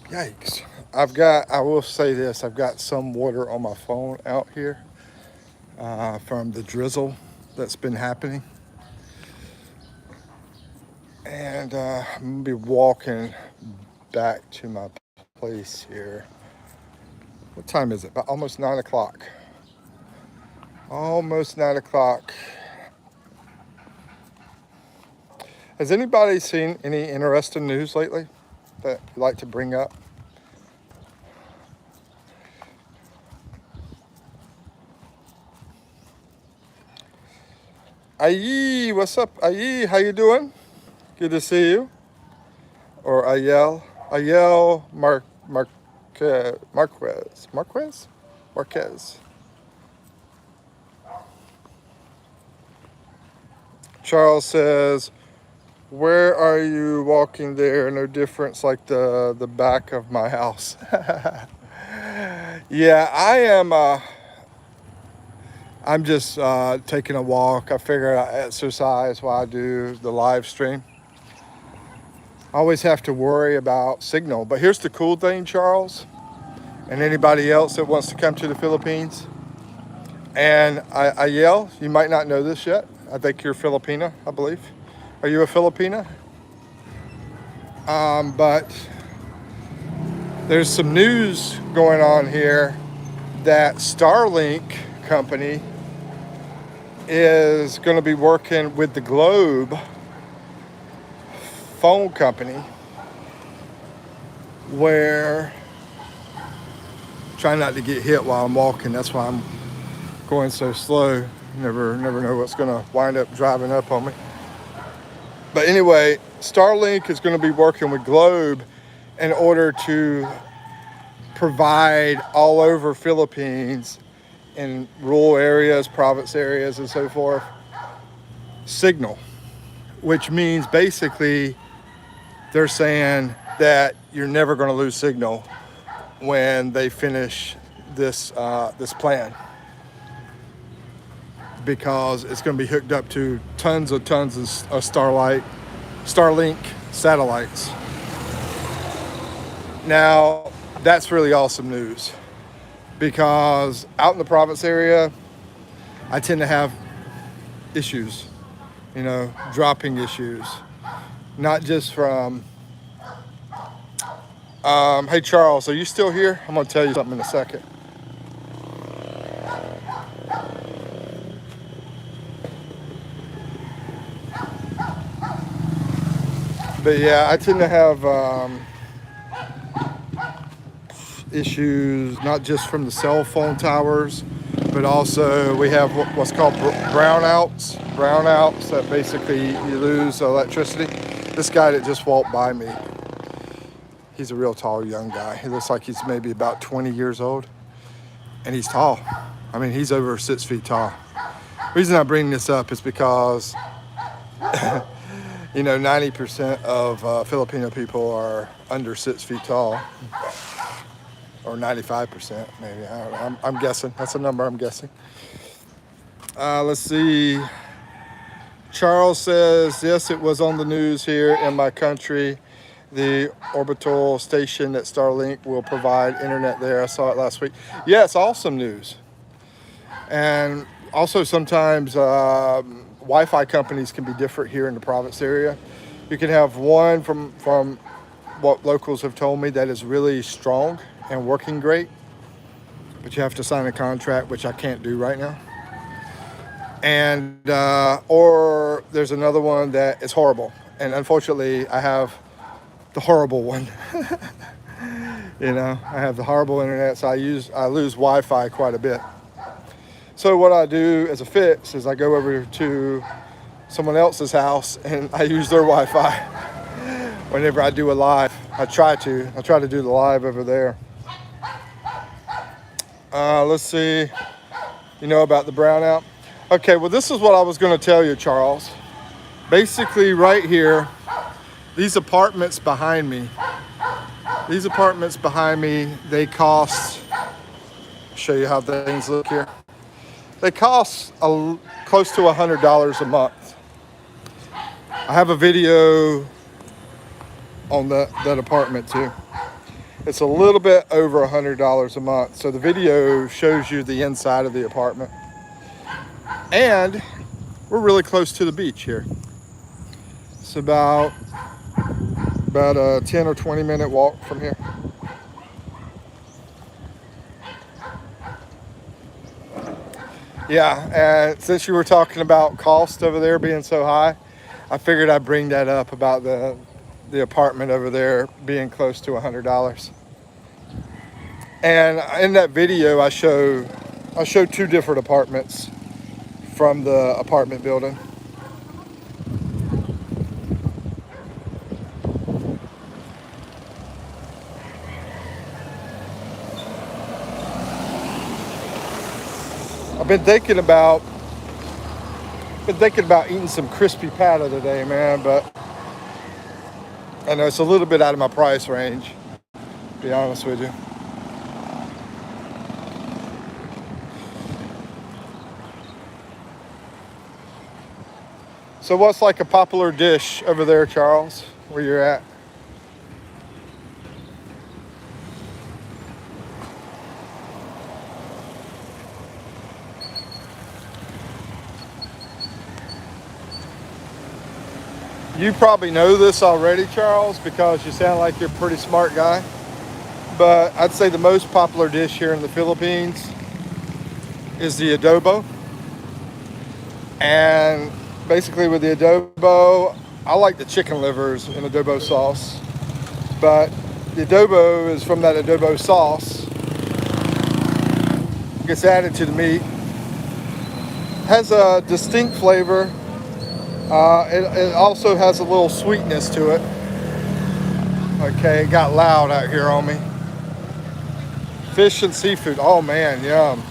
yikes. I will say this, I've got some water on my phone out here from the drizzle that's been happening. And I'm gonna be walking back to my place here. What time is it? About almost 9 o'clock. Almost 9 o'clock. Has anybody seen any interesting news lately that you'd like to bring up? Ayi, what's up? Ayi, how you doing? Good to see you. Or Ayel Marquez. Charles says, where are you walking there? No difference, like the back of my house. Yeah, I am. I'm just taking a walk. I figure I exercise while I do the live stream. I always have to worry about signal. But here's the cool thing, Charles, and anybody else that wants to come to the Philippines. And Ayel, you might not know this yet. I think you're Filipina, I believe. Are you a Filipina? But there's some news going on here that Starlink company is going to be working with the Globe phone company, where trying not to get hit while I'm walking. That's why I'm going so slow. Never know what's going to wind up driving up on me. But anyway, Starlink is going to be working with Globe in order to provide all over Philippines, in rural areas, province areas, and so forth, signal, which means basically they're saying that you're never going to lose signal when they finish this plan, because it's going to be hooked up to tons of Starlink satellites. Now, that's really awesome news, because out in the province area, I tend to have issues, dropping issues, not just from, hey Charles, are you still here? I'm gonna tell you something in a second. But yeah, I tend to have issues, not just from the cell phone towers, but also we have what's called brownouts that basically you lose electricity. This guy that just walked by me, he's a real tall young guy. He looks like he's maybe about 20 years old, and he's tall. I mean, he's over 6 feet tall. The reason I bring this up is because 90% of Filipino people are under 6 feet tall, or 95% maybe. I don't know. I'm guessing. That's a number I'm guessing. Let's see. Charles says, yes, it was on the news here in my country. The orbital station that Starlink will provide internet there. I saw it last week. Yeah, it's awesome news. And also sometimes Wi-Fi companies can be different here in the province area. You can have one from what locals have told me that is really strong and working great, but you have to sign a contract, which I can't do right now. And or there's another one that is horrible, and unfortunately I have the horrible one. I have the horrible internet, so I lose Wi-Fi quite a bit. So what I do as a fix is I go over to someone else's house and I use their Wi-Fi whenever I do a live. I try to do the live over there. Let's see. You know about the brownout? Okay, well, this is what I was going to tell you, Charles. Basically, right here, these apartments behind me, they cost, show you how things look here. They cost close to $100 a month. I have a video on that apartment too. It's a little bit over $100 a month. So the video shows you the inside of the apartment. And we're really close to the beach here. It's about a 10 or 20 minute walk from here. Yeah, and since you were talking about cost over there being so high, I figured I'd bring that up about the apartment over there being close to $100. And in that video, I show two different apartments from the apartment building. I've been thinking about eating some crispy pata today, man, but I know it's a little bit out of my price range, to be honest with you. So what's like a popular dish over there, Charles, where you're at? You probably know this already, Charles, because you sound like you're a pretty smart guy. But I'd say the most popular dish here in the Philippines is the adobo. And basically with the adobo, I like the chicken livers in adobo sauce, but the adobo is from that adobo sauce, gets added to the meat, has a distinct flavor. It also has a little sweetness to it. Okay, it got loud out here on me. Fish and seafood. Oh man, yum.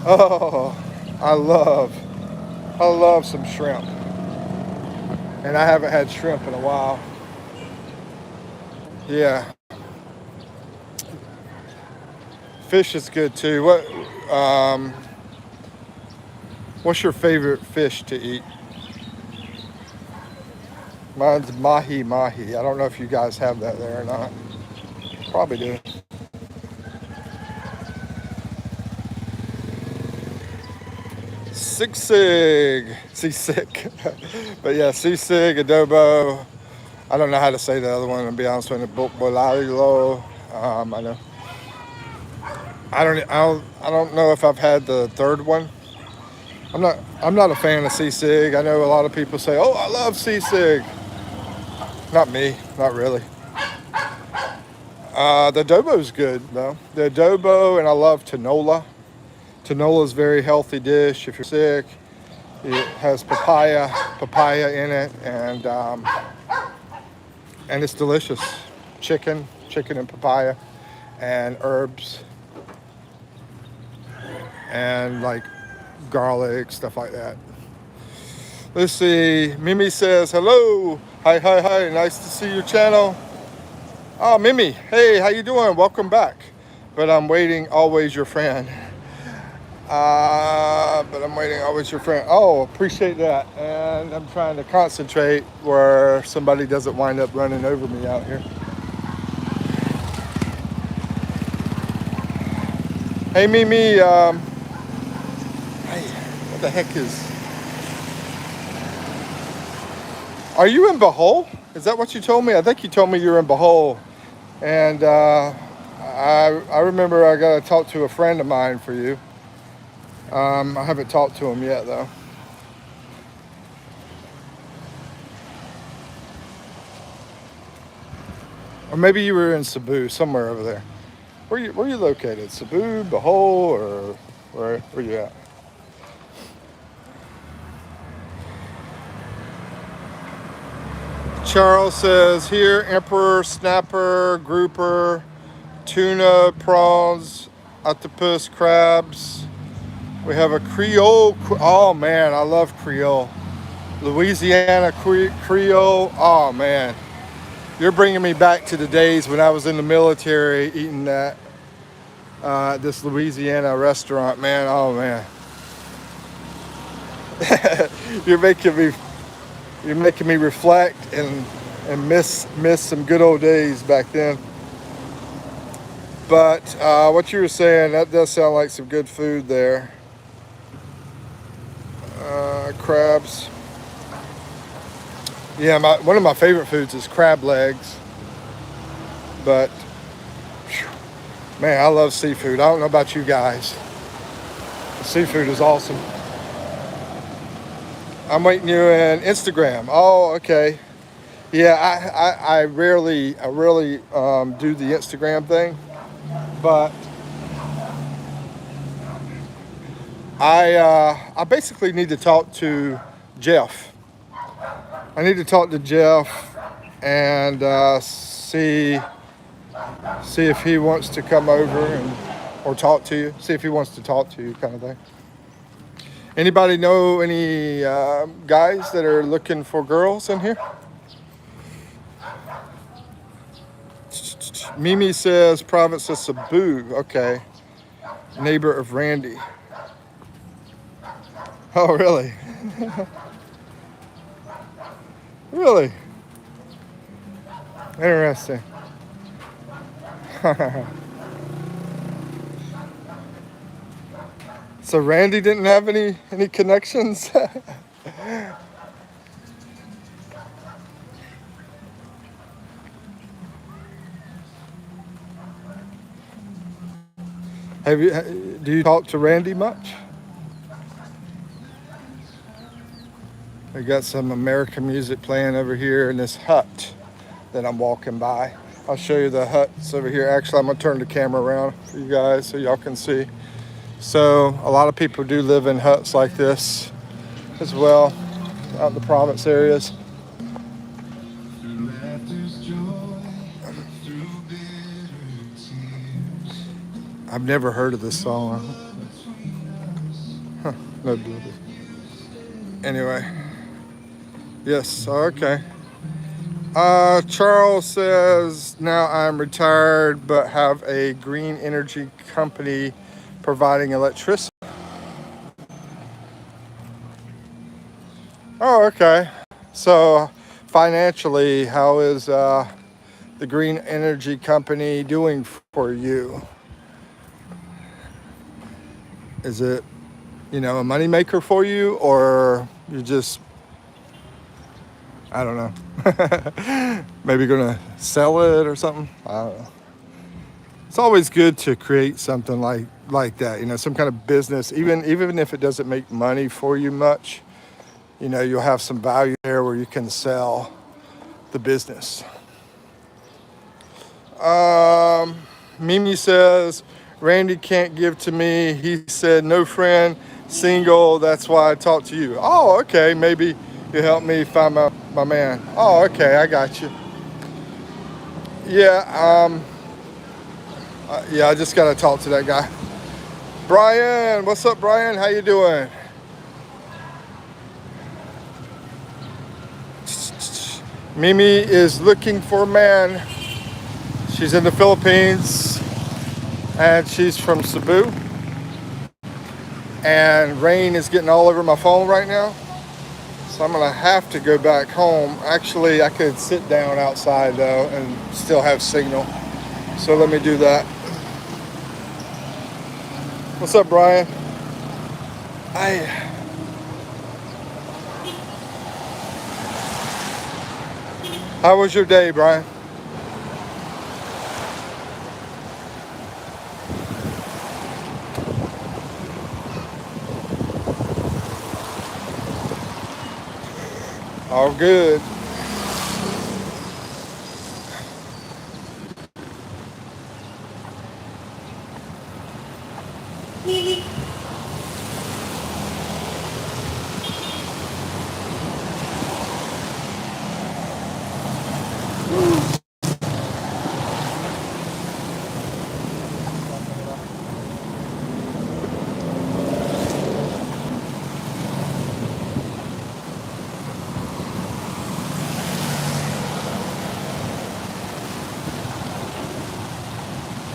Oh, I love some shrimp. And I haven't had shrimp in a while. Yeah, fish is good too. What's your favorite fish to eat? Mine's mahi mahi. I don't know if you guys have that there or not. Probably do. Seasick. But yeah, seasick, adobo. I don't know how to say the other one, to be honest with you. Bolalo. I know. I don't know if I've had the third one. I'm not a fan of seasick. I know a lot of people say, "Oh, I love seasick." Not me, not really. The adobo's good though. The adobo, and I love tinola. Tinola is a very healthy dish if you're sick. It has papaya in it, and it's delicious. Chicken and papaya, and herbs, and like garlic, stuff like that. Let's see. Mimi says hello. Hi. Nice to see your channel. Oh, Mimi. Hey, how you doing? Welcome back. But I'm waiting. Always your friend. But I'm waiting. Always your friend. Oh, appreciate that. And I'm trying to concentrate where somebody doesn't wind up running over me out here. Hey, Mimi. Hey, what the heck is? Are you in Bohol? Is that what you told me? I think you told me you're in Bohol. And I remember I got to talk to a friend of mine for you. I haven't talked to him yet, though. Or maybe you were in Cebu, somewhere over there. Where you located? Cebu, Bohol, or where you at? Charles says here, emperor, snapper, grouper, tuna, prawns, octopus, crabs. We have a Creole. Oh man, I love Creole. Louisiana Creole. Oh man, you're bringing me back to the days when I was in the military eating that this Louisiana restaurant. Man, oh man, you're making me reflect and miss some good old days back then. But what you were saying, that does sound like some good food there. Crabs. Yeah, one of my favorite foods is crab legs. But man, I love seafood. I don't know about you guys. Seafood is awesome. I'm waiting you in Instagram. Oh, okay. Yeah, I rarely do the Instagram thing, but I basically need to talk to Jeff. I need to talk to Jeff and see if he wants to come over or talk to you. See if he wants to talk to you, kind of thing. Anybody know any guys that are looking for girls in here? Mimi says province of Cebu. Okay. Neighbor of Randy. Oh, really? Really? Interesting. So Randy didn't have any connections? Do you talk to Randy much? We got some American music playing over here in this hut that I'm walking by. I'll show you the huts over here. Actually, I'm gonna turn the camera around for you guys so y'all can see. So a lot of people do live in huts like this as well, out in the province areas. I've never heard of this song. Huh, no Bluetooth. Anyway, yes, okay. Charles says, now I'm retired but have a green energy company providing electricity. Oh, okay. So financially, how is the green energy company doing for you? Is it, a moneymaker for you, or you're just, I don't know, maybe gonna sell it or something? I don't know. It's always good to create something like that, some kind of business, even if it doesn't make money for you much. You'll have some value there where you can sell the business. Mimi says, Randy can't give to me. He said, no friend, single. That's why I talked to you. Oh, okay. Maybe you help me find my man. Oh, okay. I got you. Yeah. Yeah, I just got to talk to that guy. Brian, what's up, Brian? How you doing? Mimi is looking for a man. She's in the Philippines, and she's from Cebu. And rain is getting all over my phone right now, so I'm gonna have to go back home. Actually, I could sit down outside though and still have signal, so let me do that. What's up, Brian? How was your day, Brian? All good.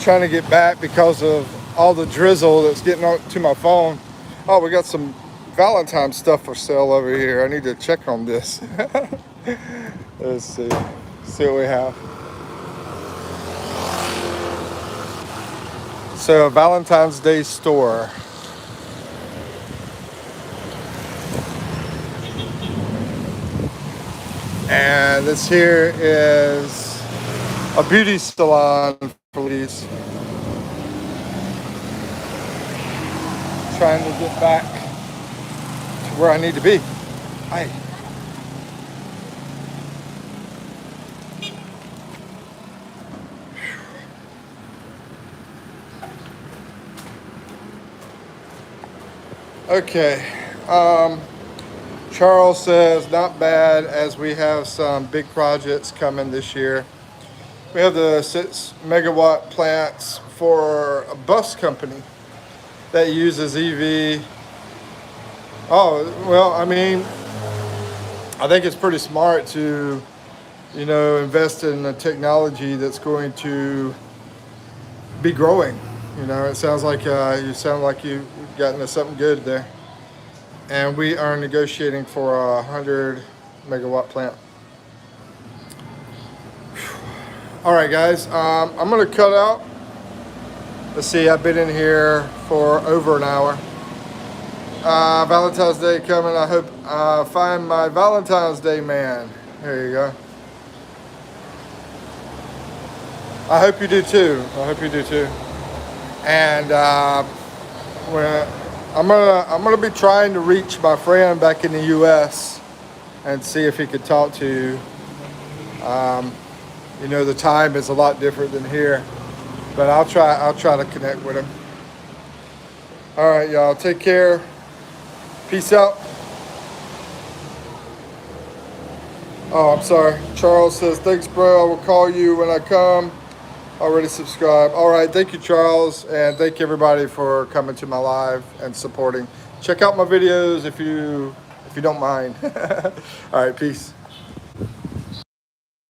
Trying to get back because of all the drizzle that's getting to my phone. Oh, we got some Valentine's stuff for sale over here. I need to check on this. Let's see what we have. So, a Valentine's Day store. And this here is a beauty salon for ladies. Trying to get back to where I need to be. Hi. Okay. Charles says, not bad, as we have some big projects coming this year. We have the 6 megawatt plants for a bus company that uses EV. Oh, well, I mean, I think it's pretty smart to, invest in a technology that's going to be growing. It sounds like you've gotten into something good there. And we are negotiating for a 100 megawatt plant. All right, guys, I'm gonna cut out. Let's see, I've been in here for over an hour. Valentine's Day coming. I hope I find my Valentine's Day man. There you go. I hope you do too. And I'm gonna be trying to reach my friend back in the U.S. and see if he could talk to you. You know, the time is a lot different than here, but I'll try to connect with him. All right, y'all, take care. Peace out. Oh, I'm sorry. Charles says, thanks, bro. I will call you when I come. Already subscribed. All right, thank you, Charles, and thank you everybody for coming to my live and supporting. Check out my videos if you don't mind. All right, peace.